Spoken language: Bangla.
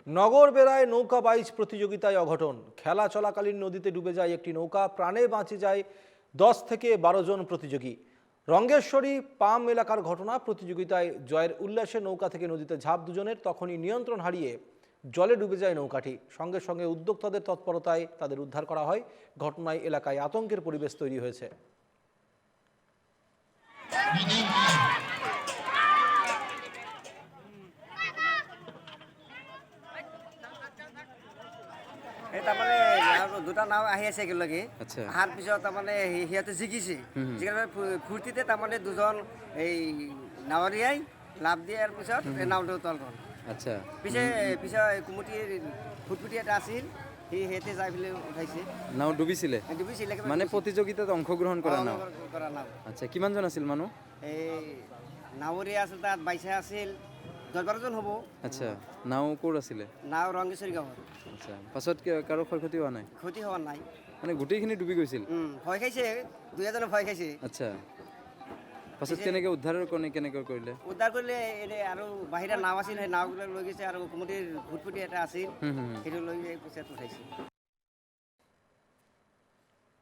নগর বেড়ায় নৌকা বাইচ প্রতিযোগিতায় অঘটন। খেলা চলাকালীন নদীতে ডুবে যায় একটি নৌকা, প্রাণে বাঁচে যায় 10 থেকে 12 জন প্রতিযোগী। রঙ্গেশ্বরী পাম এলাকার ঘটনা। প্রতিযোগিতায় জয়ের উল্লাসে নৌকা থেকে নদীতে ঝাঁপ দুজনের, তখনই নিয়ন্ত্রণ হারিয়ে জলে ডুবে যায় নৌকাটি। সঙ্গে সঙ্গে উদ্যোক্তাদের তৎপরতায় তাদের উদ্ধার করা হয়। ঘটনায় এলাকায় আতঙ্কের পরিবেশ তৈরি হয়েছে। এই তাৰমানে আৰু দুটা নাও আহি আছে একেলগে। আচ্ছা। অহাৰ পিছত তাৰমানে সিহঁতে জিকিছে। জিকাৰ ফূৰ্তিতে তাৰমানে দুজন এই নাৱৰীয়াই লাভ দিয়াৰ পিছত এই নাওটো তল গ'ল। আচ্ছা। পিছে কুমুটিৰ ফুটফুটি এটা আছিল, সিহঁতে যাই পেলাই উঠাইছে। নাও ডুবিছিলে ডুবিছিলে মানে প্ৰতিযোগিতাত অংশগ্ৰহণ কৰা নাও। কৰা নাও। আচ্ছা, কিমানজন আছিল মানুহ? এই নাৱৰীয়া আছিল, তাত 22 আছিল, 10-12 জন হ'ব। আচ্ছা, নাও ক'ত আছিলে? নাও ৰংগেশ্বৰী গাঁৱৰ। আচ্ছা, পাছত কাৰো ক্ষয়ক্ষতি হোৱা নাই? ক্ষতি হোৱা নাই। মানে গোটেইখিনি ডুবি গৈছিল? ভয় খাইছে, দুই এজনে ভয় খাইছে। আচ্ছা, পাছত কেনেকৈ কেনেকৈ কৰিলে? উদ্ধাৰ কৰিলে আৰু বাহিৰা নাও আছিল, সেই নাওবিলাক লৈ গৈছে আৰু কুমুটিৰ ফুটফুটি এটা আছিল, সেইটো লৈ পিছত উঠাইছে।